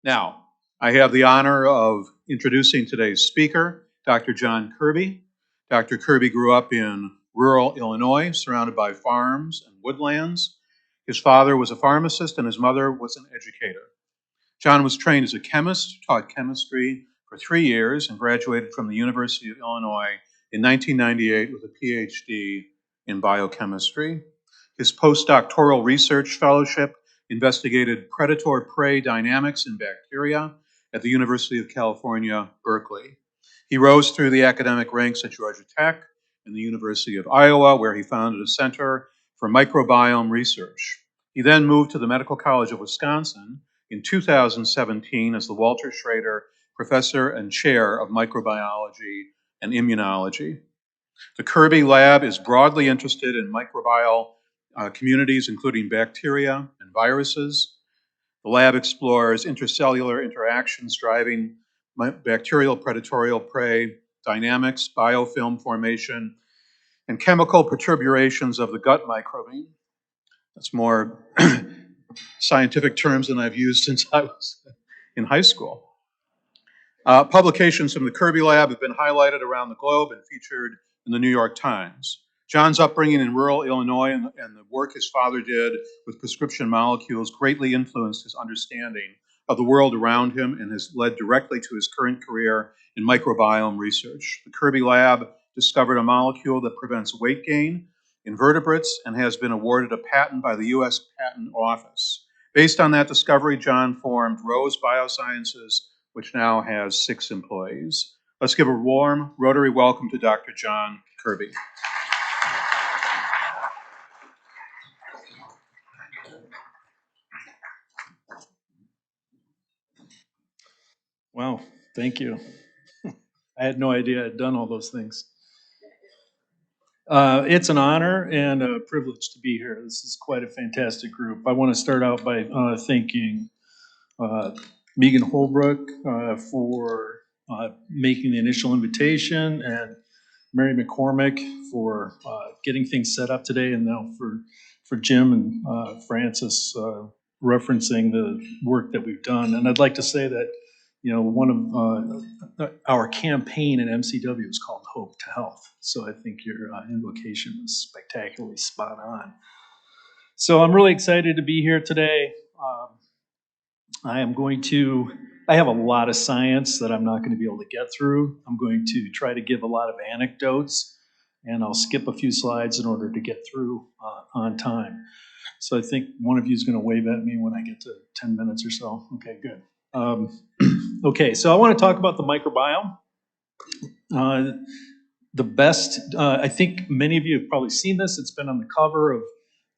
Now, I have the honor of introducing today's speaker, Dr. John Kirby. Dr. Kirby grew up in rural Illinois, surrounded by farms and woodlands. His father was a pharmacist and his mother was an educator. John was trained as a chemist, taught chemistry for 3 years, and graduated from the University of Illinois in 1998 with a PhD in biochemistry. His postdoctoral research fellowship investigated predator-prey dynamics in bacteria at the University of California, Berkeley. He rose through the academic ranks at Georgia Tech and the University of Iowa, where he founded a center for microbiome research. He then moved to the Medical College of Wisconsin in 2017 as the Walter Schroeder Professor and Chair of Microbiology and Immunology. The Kirby Lab is broadly interested in microbial communities, including bacteria and viruses. The lab explores intercellular interactions driving bacterial predatorial prey dynamics, biofilm formation, and chemical perturbations of the gut microbiome. That's more scientific terms than I've used since I was in high school. Publications from the Kirby Lab have been highlighted around the globe and featured in the New York Times. John's upbringing in rural Illinois and the work his father did with prescription molecules greatly influenced his understanding of the world around him and has led directly to his current career in microbiome research. The Kirby Lab discovered a molecule that prevents weight gain in vertebrates and has been awarded a patent by the U.S. Patent Office. Based on that discovery, John formed Rose Biosciences, which now has 6 employees. Let's give a warm Rotary welcome to Dr. John Kirby. Wow, thank you. I had no idea I'd done all those things. It's an honor and a privilege to be here. This is quite a fantastic group. I want to start out by thanking Megan Holbrook for making the initial invitation, and Mary McCormick for getting things set up today, and now for Jim and Francis referencing the work that we've done. And I'd like to say that, you know, one of our campaign at MCW is called Hope to Health. So I think your invocation was spectacularly spot on. So I'm really excited to be here today. I have a lot of science that I'm not going to be able to get through. I'm going to try to give a lot of anecdotes, and I'll skip a few slides in order to get through on time. So I think one of you is going to wave at me when I get to 10 minutes or so. Okay, good. Okay, so I want to talk about the microbiome. I think many of you have probably seen this. It's been on the cover of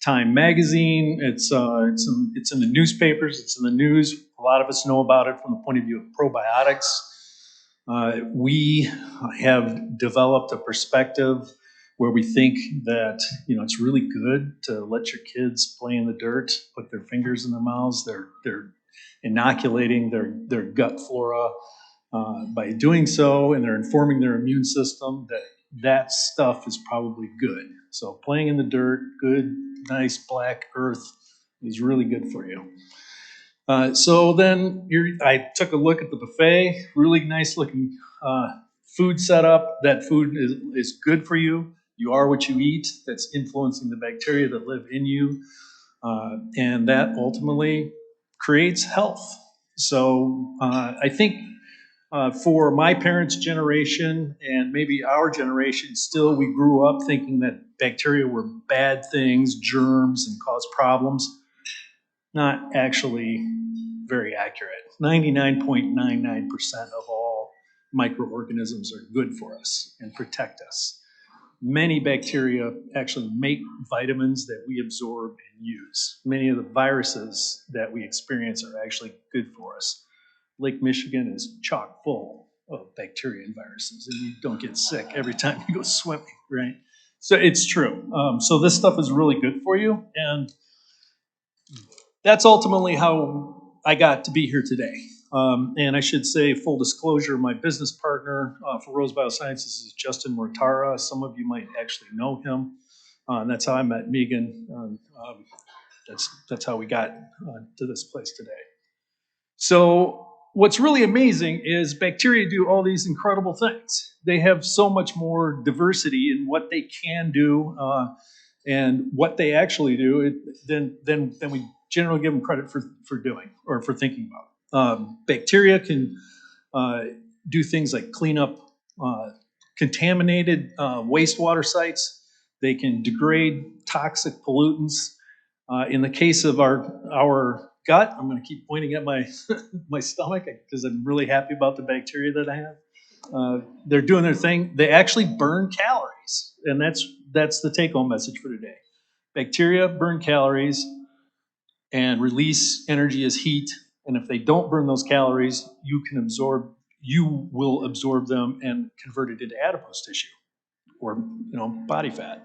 Time magazine. It's in the newspapers. It's in the news. A lot of us know about it from the point of view of probiotics. We have developed a perspective where we think that, you know, it's really good to let your kids play in the dirt, put their fingers in their mouths. They're inoculating their gut flora by doing so, and they're informing their immune system that stuff is probably good. So playing in the dirt, good, nice black earth is really good for you. So then I took a look at the buffet, really nice looking food setup. That food is good for you. You are what you eat. That's influencing the bacteria that live in you. And that ultimately creates health. So I think for my parents' generation and maybe our generation, still we grew up thinking that bacteria were bad things, germs, and cause problems. Not actually very accurate. 99.99% of all microorganisms are good for us and protect us. Many bacteria actually make vitamins that we absorb and use. Many of the viruses that we experience are actually good for us. Lake Michigan is chock full of bacteria and viruses, and you don't get sick every time you go swimming, right? So it's true. So this stuff is really good for you, and that's ultimately how I got to be here today. And I should say, full disclosure, my business partner for Rose Biosciences is Justin Mortara. Some of you might actually know him. And that's how I met Megan. That's how we got to this place today. So what's really amazing is bacteria do all these incredible things. They have so much more diversity in what they can do and what they actually do than we generally give them credit for doing or for thinking about. Bacteria can do things like clean up contaminated wastewater sites. They can degrade toxic pollutants. In the case of our gut, I'm going to keep pointing at my my stomach because I'm really happy about the bacteria that I have. They're doing their thing. They actually burn calories, and that's the take-home message for today. Bacteria burn calories and release energy as heat. And if they don't burn those calories, you will absorb them and convert it into adipose tissue or body fat.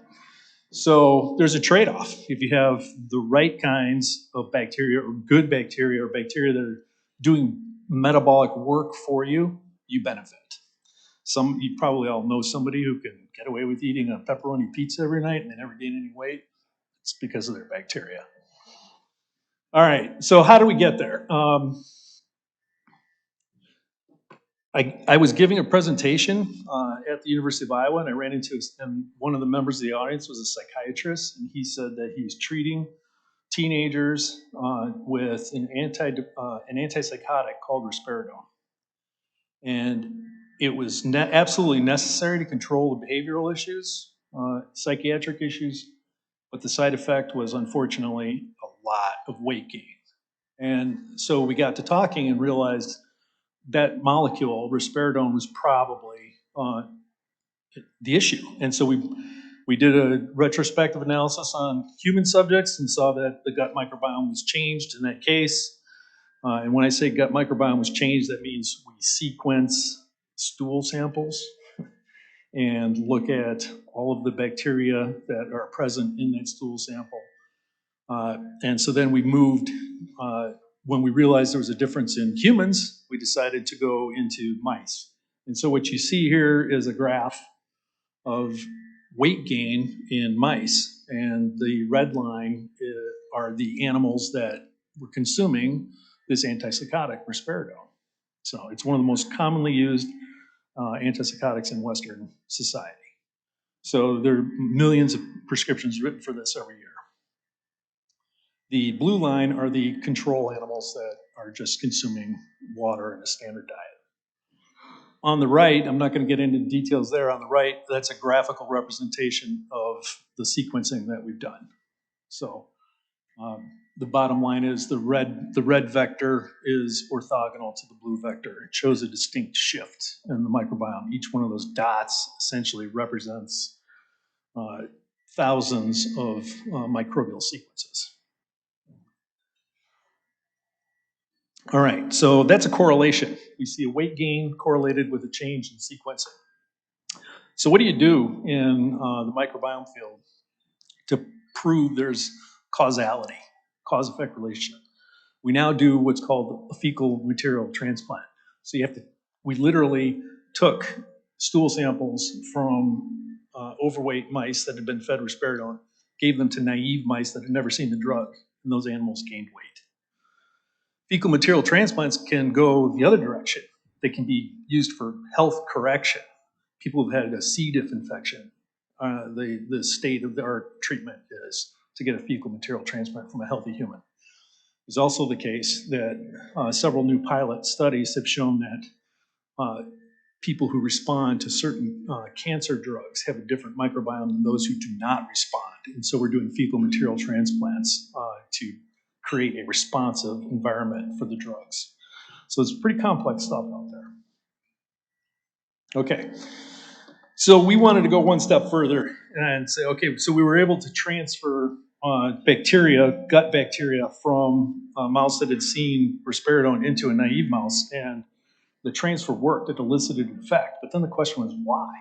So there's a trade-off. If you have the right kinds of bacteria or good bacteria or bacteria that are doing metabolic work for you, you benefit. You probably all know somebody who can get away with eating a pepperoni pizza every night and they never gain any weight. It's because of their bacteria. All right, so how do we get there? I was giving a presentation at the University of Iowa, and I ran into, and one of the members of the audience was a psychiatrist, and he said that he was treating teenagers with an antipsychotic called risperidone, and it was absolutely necessary to control the behavioral issues, psychiatric issues, but the side effect was unfortunately a lot of weight gain. And so we got to talking and realized that molecule, risperidone, was probably the issue. And so we did a retrospective analysis on human subjects and saw that the gut microbiome was changed in that case. And when I say gut microbiome was changed, that means we sequence stool samples and look at all of the bacteria that are present in that stool sample. And so then we moved, when we realized there was a difference in humans, we decided to go into mice. And so what you see here is a graph of weight gain in mice. And the red line are the animals that were consuming this antipsychotic, risperidone. So it's one of the most commonly used antipsychotics in Western society. So there are millions of prescriptions written for this every year. The blue line are the control animals that are just consuming water in a standard diet. On the right, I'm not going to get into details there. On the right, that's a graphical representation of the sequencing that we've done. So the bottom line is the red vector is orthogonal to the blue vector. It shows a distinct shift in the microbiome. Each one of those dots essentially represents thousands of microbial sequences. All right, so that's a correlation. We see a weight gain correlated with a change in sequencing. So what do you do in the microbiome field to prove there's causality, cause-effect relationship? We now do what's called a fecal material transplant. So we literally took stool samples from overweight mice that had been fed risperidone, gave them to naive mice that had never seen the drug, and those animals gained weight. Fecal material transplants can go the other direction. They can be used for health correction. People who've had a C. diff infection, the state of our treatment is to get a fecal material transplant from a healthy human. It's also the case that several new pilot studies have shown that people who respond to certain cancer drugs have a different microbiome than those who do not respond. And so we're doing fecal material transplants to create a responsive environment for the drugs. So it's pretty complex stuff out there. Okay, so we wanted to go one step further and say, okay, so we were able to transfer bacteria, gut bacteria, from a mouse that had seen risperidone into a naive mouse, and the transfer worked. It elicited an effect. But then the question was, why?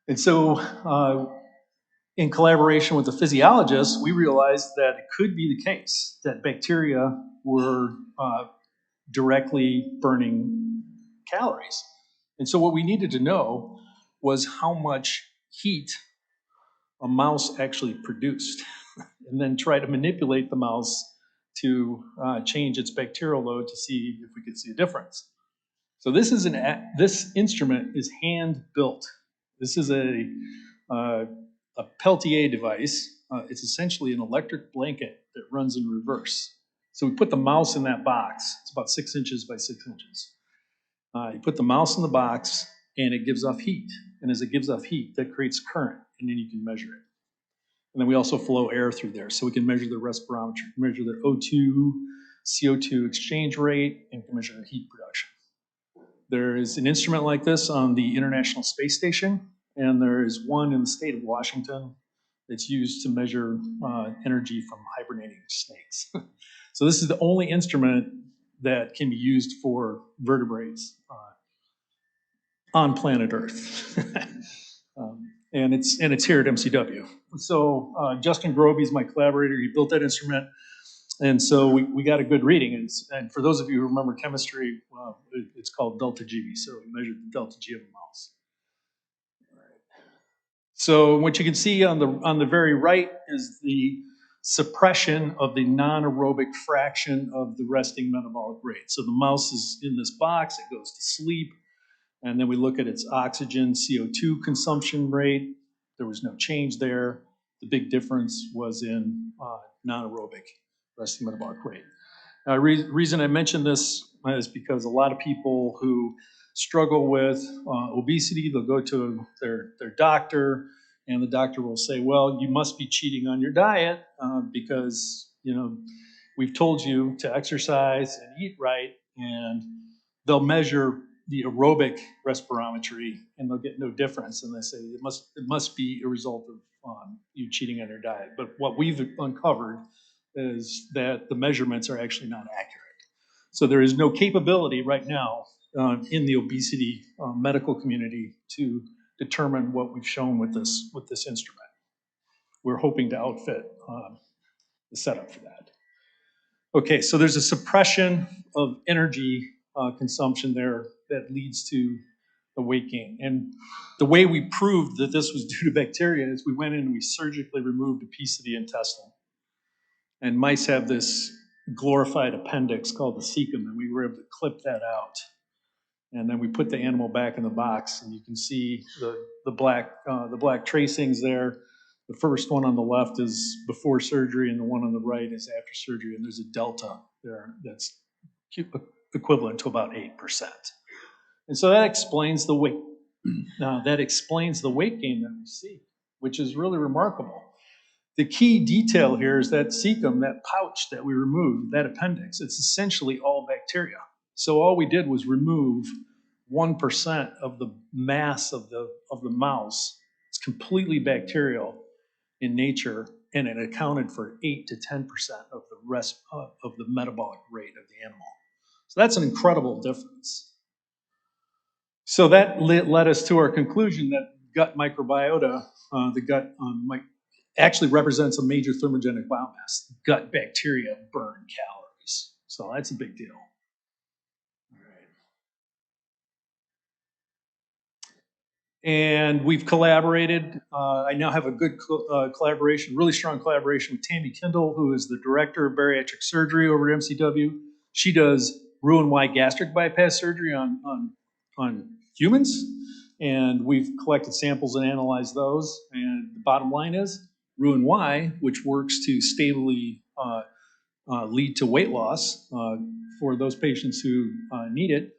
And so in collaboration with the physiologists, we realized that it could be the case that bacteria were directly burning calories. And so what we needed to know was how much heat a mouse actually produced, and then try to manipulate the mouse to change its bacterial load to see if we could see a difference. So this instrument is hand built. This is a Peltier device. It's essentially an electric blanket that runs in reverse. So we put the mouse in that box. It's about 6 inches by 6 inches. You put the mouse in the box, and it gives off heat. And as it gives off heat, that creates current, and then you can measure it. And then we also flow air through there, so we can measure the respirometry, measure the O2, CO2 exchange rate, and can measure the heat production. There is an instrument like this on the International Space Station, and there is one in the state of Washington that's used to measure energy from hibernating snakes. So this is the only instrument that can be used for vertebrates on planet Earth. And it's here at MCW. So Justin Groby is my collaborator. He built that instrument. And so we got a good reading. And for those of you who remember chemistry, it's called delta G. So we measured the delta G of a mouse. So what you can see on the very right is the suppression of the non-aerobic fraction of the resting metabolic rate. So the mouse is in this box, it goes to sleep, and then we look at its oxygen CO2 consumption rate. There was no change there. The big difference was in non-aerobic resting metabolic rate. Reason I mention this is because a lot of people who struggle with obesity, they'll go to their doctor, and the doctor will say, well, you must be cheating on your diet because we've told you to exercise and eat right, and they'll measure the aerobic respirometry and they'll get no difference, and they say it must be a result of you cheating on your diet. But what we've uncovered is that the measurements are actually not accurate. So there is no capability right now in the obesity medical community to determine what we've shown with this instrument. We're hoping to outfit the setup for that. Okay, so there's a suppression of energy consumption there that leads to the weight gain. And the way we proved that this was due to bacteria is we went in and we surgically removed a piece of the intestine. And mice have this glorified appendix called the cecum, and we were able to clip that out. And then we put the animal back in the box, and you can see the black tracings there. The first one on the left is before surgery, and the one on the right is after surgery. And there's a delta there that's equivalent to about 8%. And so that explains the weight. That explains the weight gain that we see, which is really remarkable. The key detail here is that cecum, that pouch that we removed, that appendix, it's essentially all bacteria. So all we did was remove 1% of the mass of the mouse. It's completely bacterial in nature, and it accounted for 8 to 10% of the rest of the metabolic rate of the animal. So that's an incredible difference. So that led us to our conclusion that gut microbiota, the gut actually represents a major thermogenic biomass. Gut bacteria burn calories. So that's a big deal. All right. And we've collaborated. I now have a good collaboration, really strong collaboration with Tammy Kindle, who is the director of bariatric surgery over at MCW. She does Roux-en-Y gastric bypass surgery on humans. And we've collected samples and analyzed those. And the bottom line is Roux-en-Y, which works to stably lead to weight loss for those patients who need it,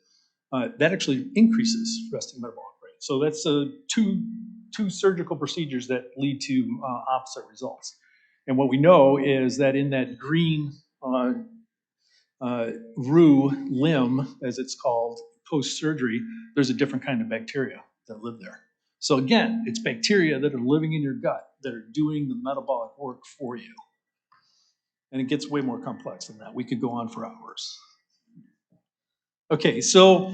that actually increases resting metabolic rate. So that's two surgical procedures that lead to opposite results. And what we know is that in that green roux limb, as it's called, post-surgery, there's a different kind of bacteria that live there. So again, it's bacteria that are living in your gut that are doing the metabolic work for you. And it gets way more complex than that. We could go on for hours. Okay, so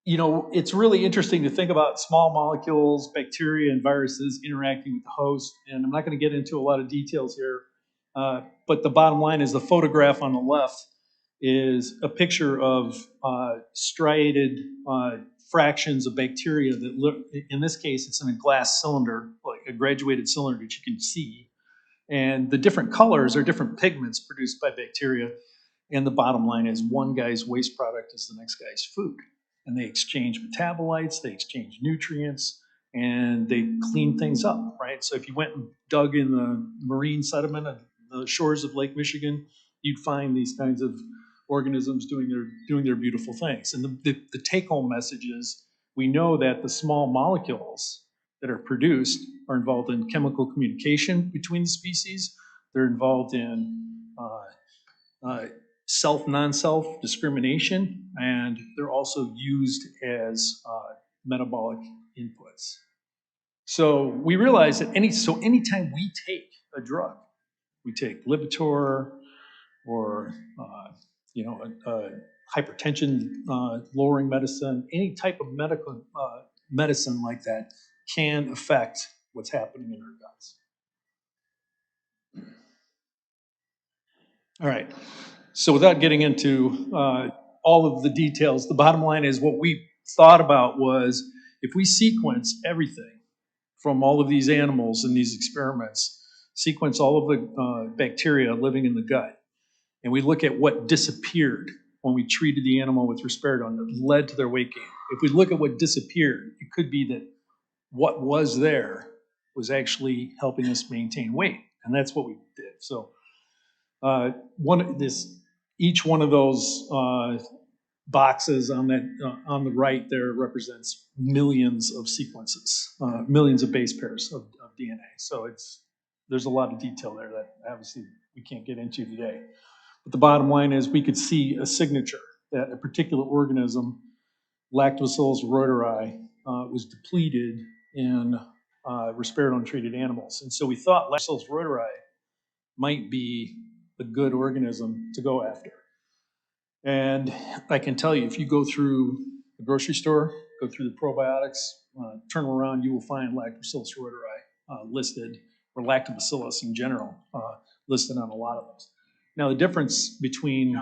it's really interesting to think about small molecules, bacteria, and viruses interacting with the host. And I'm not going to get into a lot of details here, but the bottom line is the photograph on the left is a picture of striated fractions of bacteria that look, in this case, it's in a glass cylinder, like a graduated cylinder that you can see. And the different colors are different pigments produced by bacteria. And the bottom line is one guy's waste product is the next guy's food. And they exchange metabolites, they exchange nutrients, and they clean things up, right? So if you went and dug in the marine sediment of the shores of Lake Michigan, you'd find these kinds of organisms doing their beautiful things. And the take-home message is we know that the small molecules that are produced are involved in chemical communication between the species. They're involved in self, non-self discrimination, and they're also used as metabolic inputs. So we realize that anytime we take a drug, we take Lipitor or a hypertension lowering medicine, any type of medical medicine like that can affect what's happening in our guts. All right. So without getting into all of the details, the bottom line is what we thought about was if we sequence everything from all of these animals in these experiments, sequence all of the bacteria living in the gut, and we look at what disappeared when we treated the animal with risperidone that led to their weight gain. If we look at what disappeared, it could be that what was there was actually helping us maintain weight, and that's what we did. So each one of those boxes on the right there represents millions of sequences, millions of base pairs of DNA. So there's a lot of detail there that obviously we can't get into today. But the bottom line is we could see a signature that a particular organism, Lactobacillus reuteri, was depleted in risperidone-treated animals. And so we thought Lactobacillus reuteri might be a good organism to go after. And I can tell you, if you go through the grocery store, go through the probiotics, turn around, you will find Lactobacillus reuteri listed, or Lactobacillus in general, listed on a lot of those. Now, the difference between,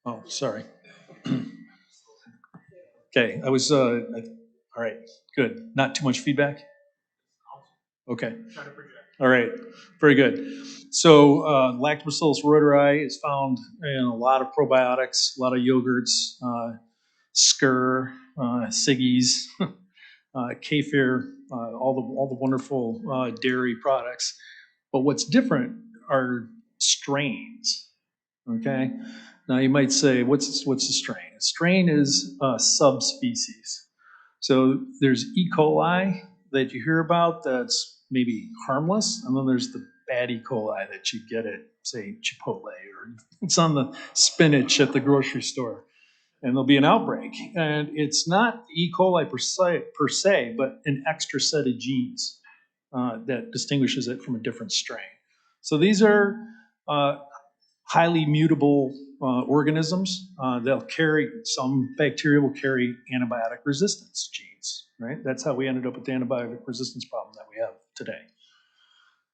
oh, sorry. Okay, all right, good. Not too much feedback? Okay. All right, very good. So Lactobacillus reuteri is found in a lot of probiotics, a lot of yogurts, Skyr, Siggies, kefir, all the wonderful dairy products. But what's different are strains. Okay. Now you might say, what's a strain? A strain is a subspecies. So there's E. coli that you hear about that's maybe harmless, and then there's the bad E. coli that you get at, say, Chipotle, or it's on the spinach at the grocery store, and there'll be an outbreak. And it's not E. coli per se, but an extra set of genes that distinguishes it from a different strain. So these are highly mutable organisms. They'll carry, some bacteria will carry antibiotic resistance genes, right? That's how we ended up with the antibiotic resistance problem that we have today.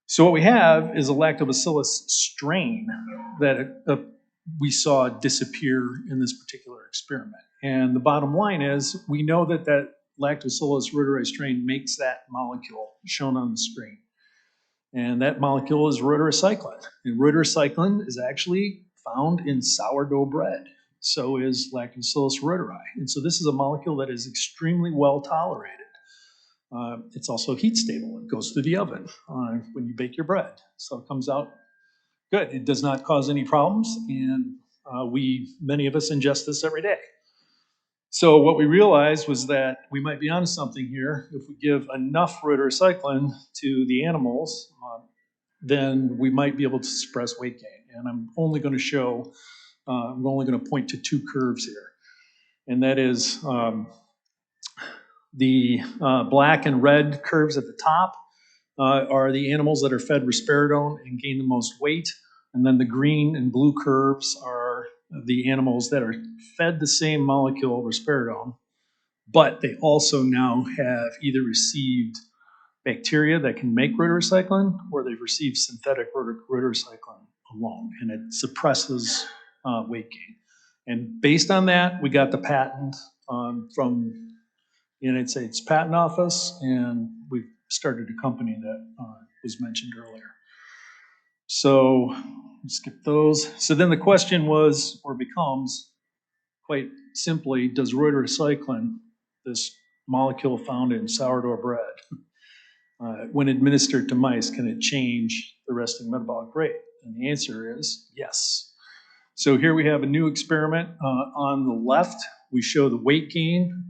So what we have is a lactobacillus strain that we saw disappear in this particular experiment. And the bottom line is we know that that Lactobacillus reuteri strain makes that molecule shown on the screen. And that molecule is reuterocycline. And reuterocycline is actually found in sourdough bread. So is Lactobacillus reuteri. And so this is a molecule that is extremely well tolerated. It's also heat stable. It goes through the oven when you bake your bread. So it comes out good. It does not cause any problems. And many of us ingest this every day. So what we realized was that we might be onto something here. If we give enough reuterocycline to the animals, then we might be able to suppress weight gain. And I'm only going to point to two curves here. And that is the black and red curves at the top are the animals that are fed risperidone and gain the most weight. And then the green and blue curves are the animals that are fed the same molecule, risperidone, but they also now have either received bacteria that can make reuterocycline, or they've received synthetic reuterocycline alone, and it suppresses weight gain. And based on that, we got the patent from the United States Patent Office, and we've started a company that was mentioned earlier. So skip those. So then the question was, or becomes, quite simply, does redoxycycline, this molecule found in sourdough bread, when administered to mice, can it change the resting metabolic rate? And the answer is yes. So here we have a new experiment. On the left, we show the weight gain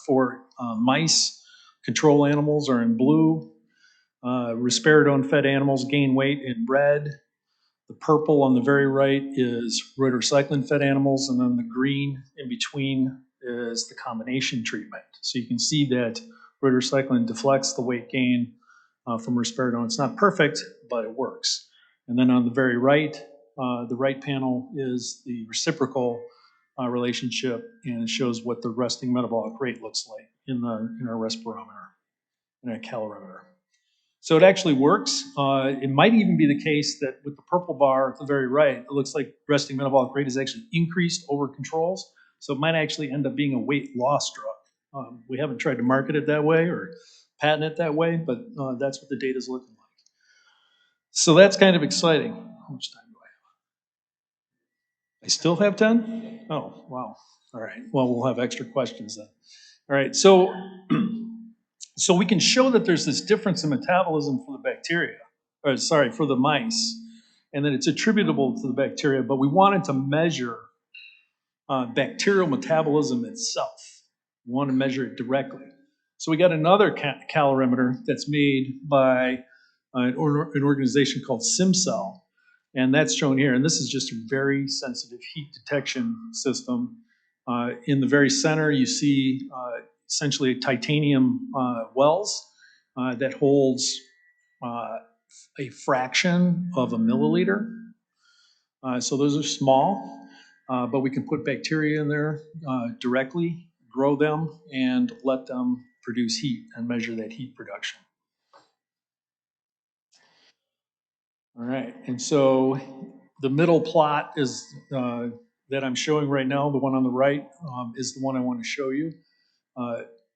for mice. Control animals are in blue. Risperidone-fed animals gain weight in red. The purple on the very right is redoxycline-fed animals, and then the green in between is the combination treatment. So you can see that redoxycline deflects the weight gain from risperidone. It's not perfect, but it works. And then on the very right, the right panel is the reciprocal relationship, and it shows what the resting metabolic rate looks like in our respirometer, in our calorimeter. So it actually works. It might even be the case that with the purple bar at the very right, it looks like resting metabolic rate is actually increased over controls. So it might actually end up being a weight loss drug. We haven't tried to market it that way or patent it that way, but that's what the data is looking like. So that's kind of exciting. How much time do I have? I still have 10? Oh, wow. All right. Well, we'll have extra questions then. All right. So we can show that there's this difference in metabolism for the bacteria, or sorry, for the mice, and that it's attributable to the bacteria, but we wanted to measure bacterial metabolism itself. We want to measure it directly. So we got another calorimeter that's made by an organization called SimCell, and that's shown here. And this is just a very sensitive heat detection system. In the very center, you see essentially titanium wells that holds a fraction of a milliliter. So those are small, but we can put bacteria in there directly, grow them, and let them produce heat and measure that heat production. All right, and so the middle plot is that I'm showing right now. The one on the right is the one I want to show you.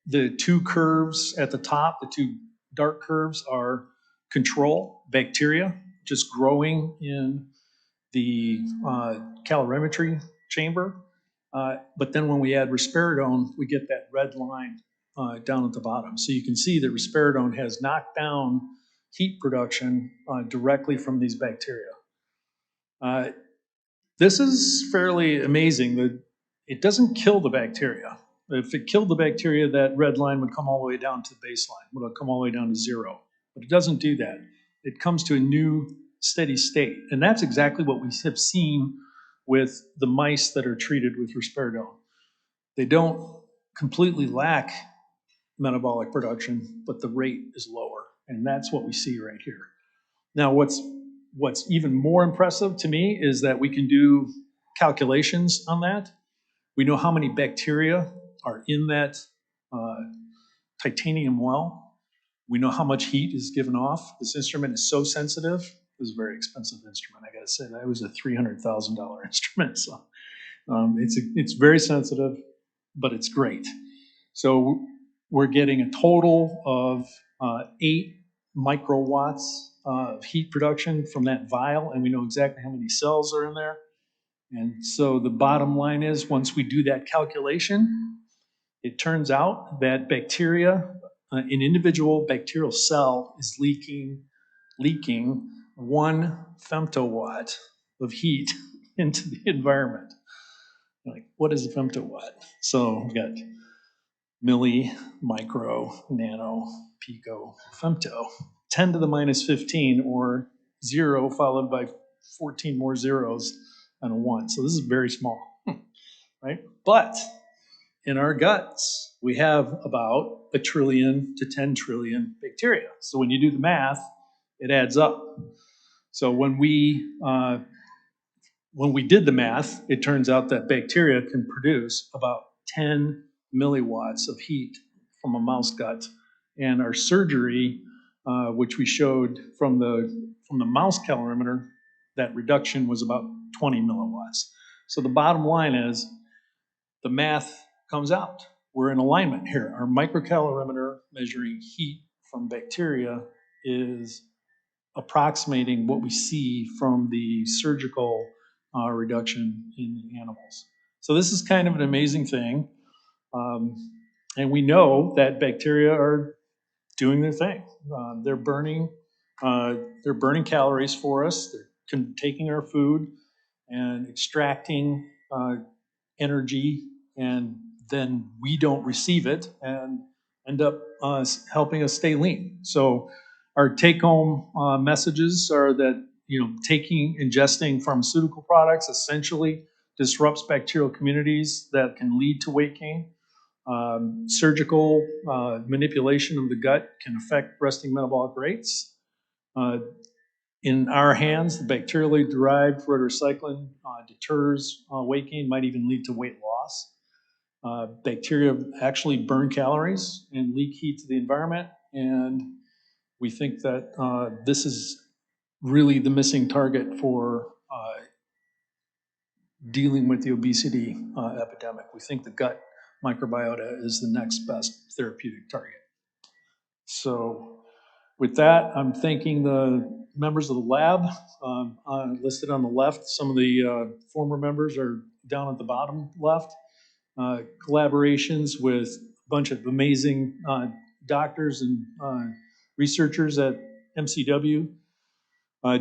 The two curves at the top, the two dark curves, are control bacteria just growing in the calorimetry chamber. But then when we add risperidone, we get that red line down at the bottom. So you can see that risperidone has knocked down heat production directly from these bacteria. This is fairly amazing. That it doesn't kill the bacteria. If it killed the bacteria, that red line would come all the way down to the baseline, would come all the way down to zero. But it doesn't do that. It comes to a new steady state. And that's exactly what we have seen with the mice that are treated with risperidone. They don't completely lack metabolic production, but the rate is lower. And that's what we see right here. Now, what's even more impressive to me is that we can do calculations on that. We know how many bacteria are in that titanium well. We know how much heat is given off. This instrument is so sensitive. It was a very expensive instrument, I gotta say. That was a $300,000 instrument. So it's very sensitive, but it's great. So we're getting a total of 8 microwatts of heat production from that vial, and we know exactly how many cells are in there. And so the bottom line is, once we do that calculation, it turns out that bacteria, an individual bacterial cell is leaking 1 femtowatt of heat into the environment. Like, what is a femtowatt? So we've got milli, micro, nano, pico, femto. 10 to the minus 15, or 0 followed by 14 more zeros and a 1. So this is very small, right? But in our guts, we have about 1 trillion to 10 trillion bacteria. So when you do the math, it adds up. So when we did the math, it turns out that bacteria can produce about 10 milliwatts of heat from a mouse gut. And our surgery, which we showed from the mouse calorimeter, that reduction was about 20 milliwatts. So the bottom line is, the math comes out. We're in alignment here. Our microcalorimeter measuring heat from bacteria is approximating what we see from the surgical reduction in the animals. So this is kind of an amazing thing. And we know that bacteria are doing their thing. They're burning calories for us. They're taking our food and extracting energy, and then we don't receive it and end up helping us stay lean. So our take-home messages are that ingesting pharmaceutical products essentially disrupts bacterial communities that can lead to weight gain. Surgical manipulation of the gut can affect resting metabolic rates. In our hands, the bacterially derived redocyclin deters weight gain, might even lead to weight loss. Bacteria actually burn calories and leak heat to the environment, and we think that this is really the missing target for dealing with the obesity epidemic. We think the gut microbiota is the next best therapeutic target. So with that, I'm thanking the members of the lab listed on the left. Some of the former members are down at the bottom left. Collaborations with a bunch of amazing doctors and researchers at MCW.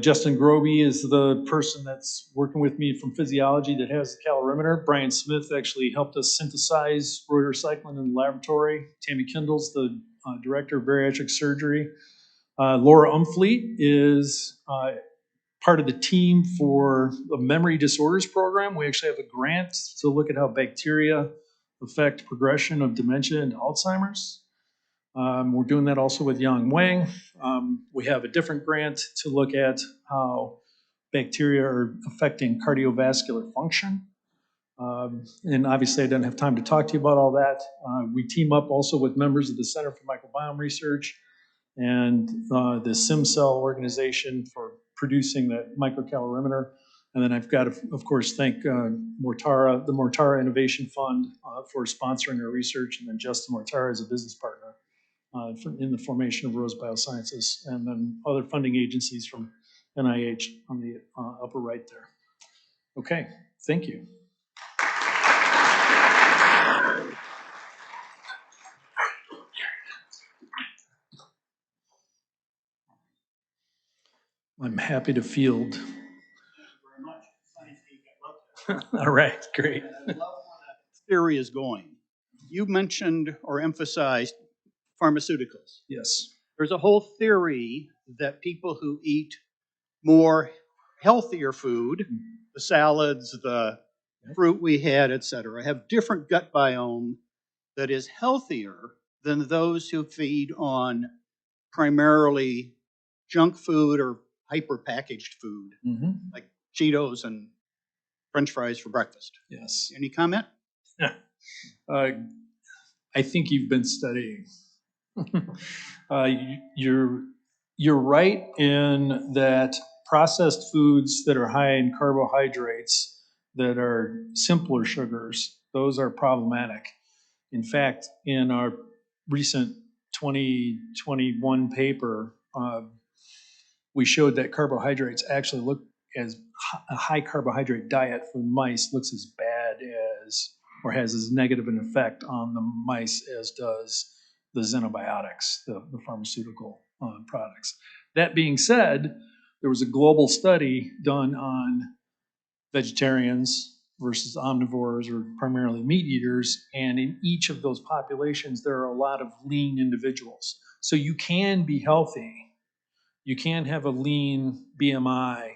Justin Groby is the person that's working with me from physiology that has the calorimeter. Brian Smith actually helped us synthesize redocyclin in the laboratory. Tammy Kindle's the director of bariatric surgery. Laura Umfleet is part of the team for the memory disorders program. We actually have a grant to look at how bacteria affect progression of dementia and Alzheimer's. We're doing that also with Yang Wang. We have a different grant to look at how bacteria are affecting cardiovascular function. And obviously I don't have time to talk to you about all that. We team up also with members of the Center for Microbiome Research and the SimCell organization for producing that microcalorimeter. And then I've got to, of course, thank Mortara, the Mortara Innovation Fund for sponsoring our research, and then Justin Mortara is a business partner in the formation of Rose Biosciences, and then other funding agencies from NIH on the upper right there. Okay, thank you. I'm happy to field. All right, great. I love where that theory is going. You mentioned or emphasized pharmaceuticals. Yes. There's a whole theory that people who eat more healthier food, the salads, the fruit we had, etc., have different gut biome that is healthier than those who feed on primarily junk food or hyper-packaged food, like Cheetos and French fries for breakfast. Yes. Any comment? I think you've been studying. You're right in that processed foods that are high in carbohydrates, that are simpler sugars, those are problematic. In fact, in our recent 2021 paper, we showed that carbohydrates actually look as a high carbohydrate diet for mice looks as bad as, or has as negative an effect on the mice as does the xenobiotics, the pharmaceutical products. That being said, there was a global study done on vegetarians versus omnivores, or primarily meat eaters, and in each of those populations there are a lot of lean individuals. So you can be healthy, you can have a lean BMI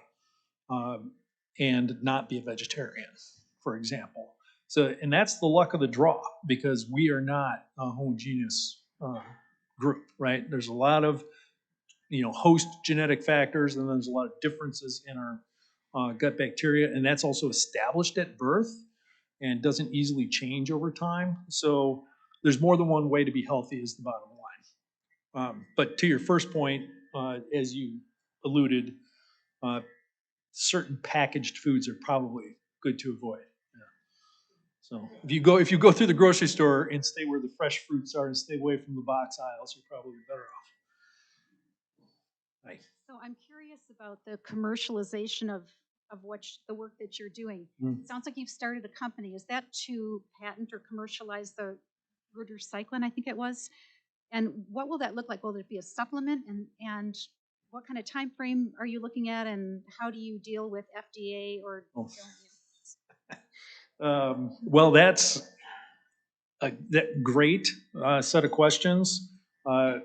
and not be a vegetarian, for example. So, and that's the luck of the draw, because we are not a homogeneous group, right? There's a lot of host genetic factors, and there's a lot of differences in our gut bacteria, and that's also established at birth and doesn't easily change over time. So there's more than one way to be healthy, is the bottom line. But to your first point, as you alluded, certain packaged foods are probably good to avoid. Yeah. So if you go through the grocery store and stay where the fresh fruits are and stay away from the box aisles, you're probably better off. Right. So I'm curious about the commercialization of the work that you're doing. Mm. It sounds like you've started a company. Is that to patent or commercialize the Rudercycline, I think it was? And what will that look like? Will it be a supplement? And what kind of time frame are you looking at? And how do you deal with FDA or Oh. don't you? Well, that's a great set of questions. The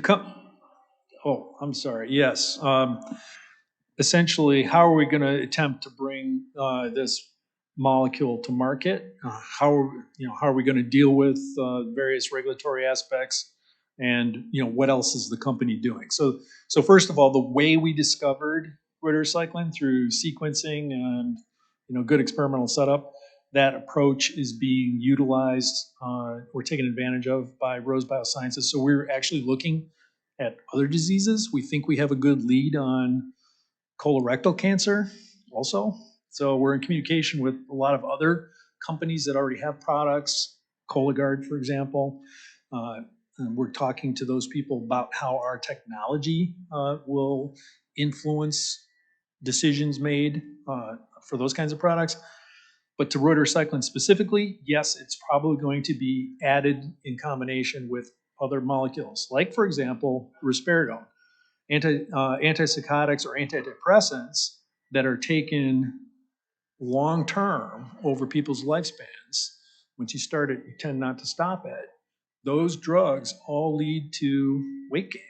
com- oh, I'm sorry. Yes. Essentially, how are we going to attempt to bring this molecule to market? How are we going to deal with various regulatory aspects? And what else is the company doing? So first of all, the way we discovered redocycline through sequencing and good experimental setup, that approach is being utilized or taken advantage of by Rose Biosciences. So we're actually looking at other diseases. We think we have a good lead on colorectal cancer also. So we're in communication with a lot of other companies that already have products, Cologuard, for example. And we're talking to those people about how our technology will influence decisions made for those kinds of products. But to rhodocycline specifically, yes, it's probably going to be added in combination with other molecules, like, for example, risperidone. Antipsychotics or antidepressants that are taken long term over people's lifespans. Once you start it, you tend not to stop it. Those drugs all lead to weight gain.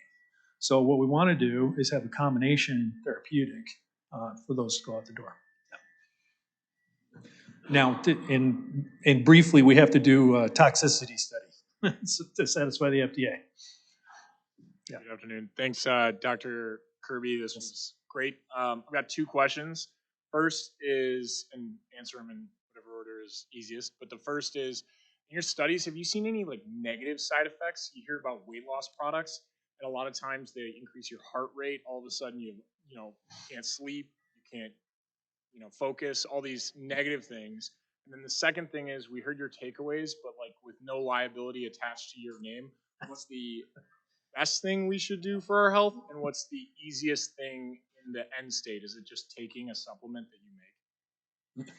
So what we want to do is have a combination therapeutic for those to go out the door. Now, and briefly, we have to do a toxicity study to satisfy the FDA. Yeah. Good afternoon. Thanks, Dr. Kirby. This was great. I've got two questions. First is, and answer them in whatever order is easiest, but the first is, in your studies, have you seen any negative side effects? You hear about weight loss products, and a lot of times they increase your heart rate. All of a sudden, you can't sleep, you can't focus, all these negative things. And then the second thing is, we heard your takeaways, but with no liability attached to your name, what's the best thing we should do for our health, and what's the easiest thing in the end state? Is it just taking a supplement that you make?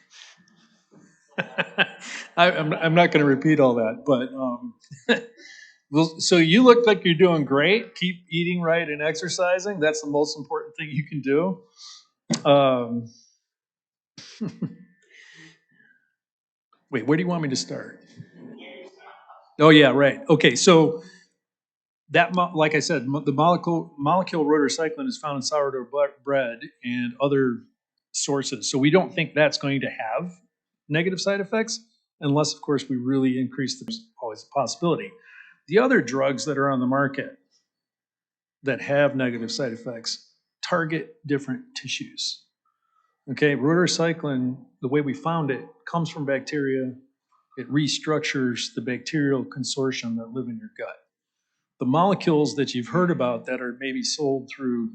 I'm not going to repeat all that, but well, so you look like you're doing great. Keep eating right and exercising. That's the most important thing you can do. Wait, where do you want me to start? Oh yeah, right. Okay, so that, like I said, the molecule rhodocycline is found in sourdough bread and other sources. So we don't think that's going to have negative side effects, unless, of course, we really increase. There's always a possibility. The other drugs that are on the market that have negative side effects target different tissues. Okay, rhodocycline, the way we found it, comes from bacteria. It restructures the bacterial consortium that live in your gut. The molecules that you've heard about that are maybe sold through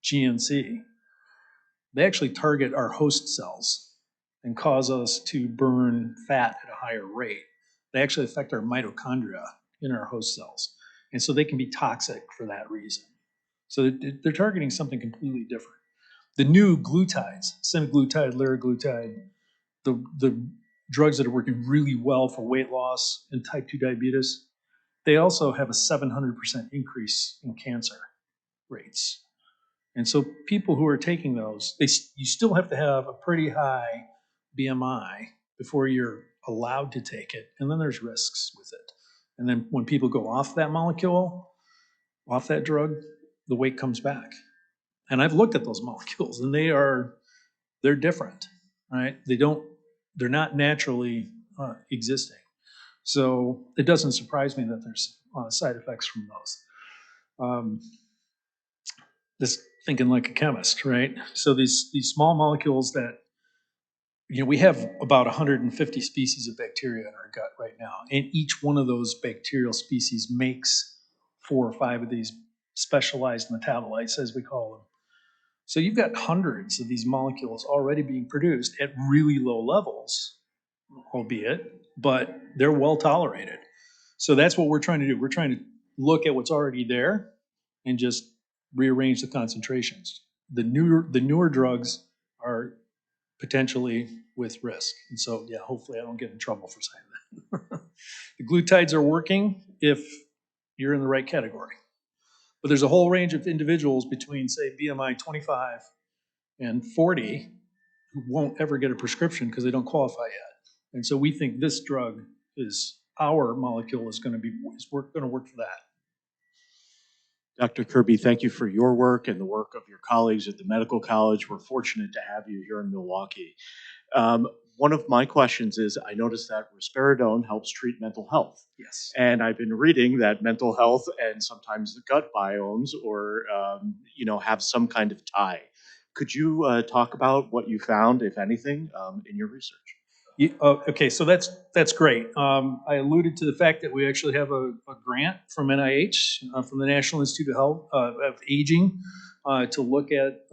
GNC, they actually target our host cells and cause us to burn fat at a higher rate. They actually affect our mitochondria in our host cells. And so they can be toxic for that reason. So they're targeting something completely different. The new glutides, semaglutide, liraglutide, the drugs that are working really well for weight loss and type 2 diabetes, they also have a 700% increase in cancer rates. And so people who are taking those, you still have to have a pretty high BMI before you're allowed to take it. And then there's risks with it. And then when people go off that molecule, off that drug, the weight comes back. And I've looked at those molecules, and they're different, right? They're not naturally existing. So it doesn't surprise me that there's side effects from those. Just thinking like a chemist, right? So these small molecules that, we have about 150 species of bacteria in our gut right now, and each one of those bacterial species makes 4 or 5 of these specialized metabolites, as we call them. So you've got hundreds of these molecules already being produced at really low levels, albeit, but they're well tolerated. So that's what we're trying to do. We're trying to look at what's already there and just rearrange the concentrations. The newer drugs are potentially with risk. And so, yeah, hopefully I don't get in trouble for saying that. The glutides are working if you're in the right category. But there's a whole range of individuals between, say, BMI 25 and 40 who won't ever get a prescription because they don't qualify yet. And so we think this drug our molecule is going to work for that. Dr. Kirby, thank you for your work and the work of your colleagues at the Medical College. We're fortunate to have you here in Milwaukee. One of my questions is, I noticed that risperidone helps treat mental health. Yes. And I've been reading that mental health and sometimes the gut biomes have some kind of tie. Could you talk about what you found, if anything, in your research? Okay, so that's great. I alluded to the fact that we actually have a grant from NIH, from the National Institute of Health of Aging, to look at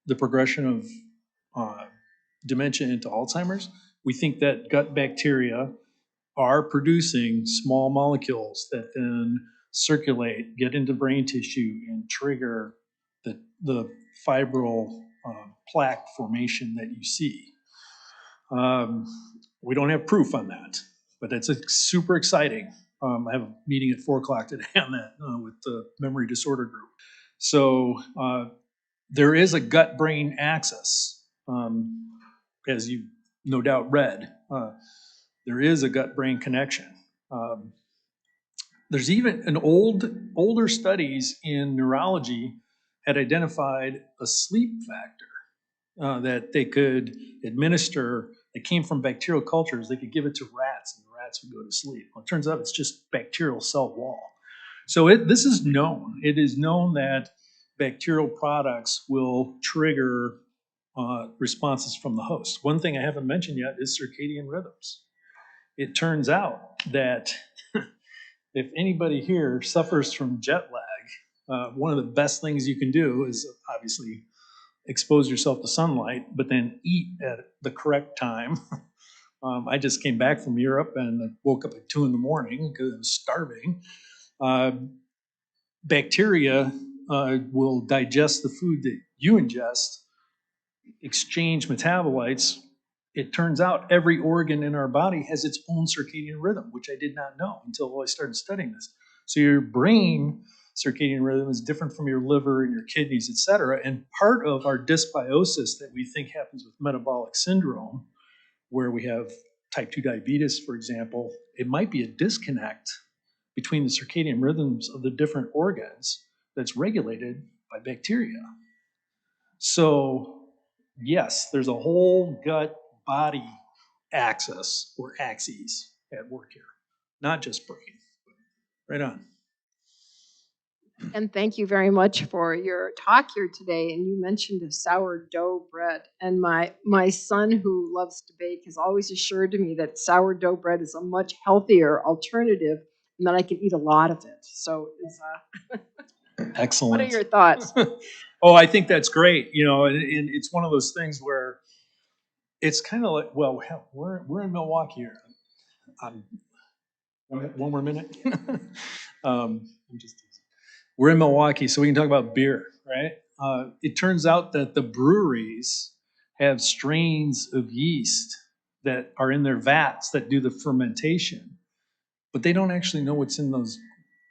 the progression of dementia into Alzheimer's. We think that gut bacteria are producing small molecules that then circulate, get into brain tissue, and trigger the fibril plaque formation that you see. We don't have proof on that, but it's super exciting. I have a meeting at 4 o'clock today on that with the memory disorder group. So there is a gut-brain axis, as you no doubt read. There is a gut-brain connection. There's even older studies in neurology had identified a sleep factor that they could administer. It came from bacterial cultures. They could give it to rats, and the rats would go to sleep. Well, it turns out it's just bacterial cell wall. So this is known. It is known that bacterial products will trigger responses from the host. One thing I haven't mentioned yet is circadian rhythms. It turns out that if anybody here suffers from jet lag, one of the best things you can do is obviously expose yourself to sunlight, but then eat at the correct time. I just came back from Europe and I woke up at 2 in the morning because I was starving. Bacteria will digest the food that you ingest, exchange metabolites. It turns out every organ in our body has its own circadian rhythm, which I did not know until I started studying this. So your brain circadian rhythm is different from your liver and your kidneys, et cetera. And part of our dysbiosis that we think happens with metabolic syndrome, where we have type 2 diabetes, for example, it might be a disconnect between the circadian rhythms of the different organs that's regulated by bacteria. So yes, there's a whole gut-body axis or axes at work here, not just brain. Right on. And thank you very much for your talk here today. And you mentioned the sourdough bread. And my son, who loves to bake, has always assured me that sourdough bread is a much healthier alternative and that I can eat a lot of it. So Excellent. What are your thoughts? Oh, I think that's great. And it's one of those things where it's kind of like, well, we're in Milwaukee here. One more minute. We're in Milwaukee, so we can talk about beer, right? It turns out that the breweries have strains of yeast that are in their vats that do the fermentation, but they don't actually know what's in those.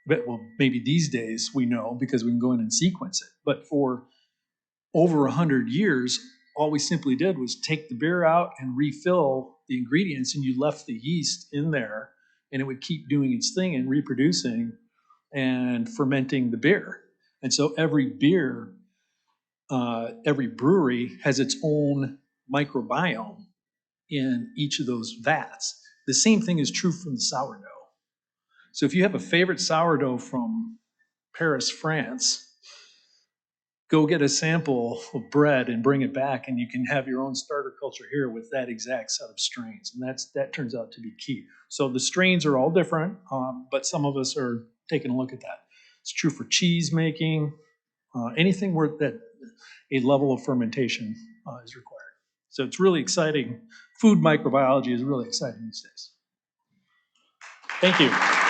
Well, maybe these days we know because we can go in and sequence it. But for over 100 years, all we simply did was take the beer out and refill the ingredients, and you left the yeast in there, and it would keep doing its thing and reproducing and fermenting the beer. And so every beer, every brewery has its own microbiome in each of those vats. The same thing is true from the sourdough. So if you have a favorite sourdough from Paris, France, go get a sample of bread and bring it back, and you can have your own starter culture here with that exact set of strains. And that turns out to be key. So the strains are all different, but some of us are taking a look at that. It's true for cheese making, anything where that a level of fermentation is required. So it's really exciting. Food microbiology is really exciting these days. Thank you.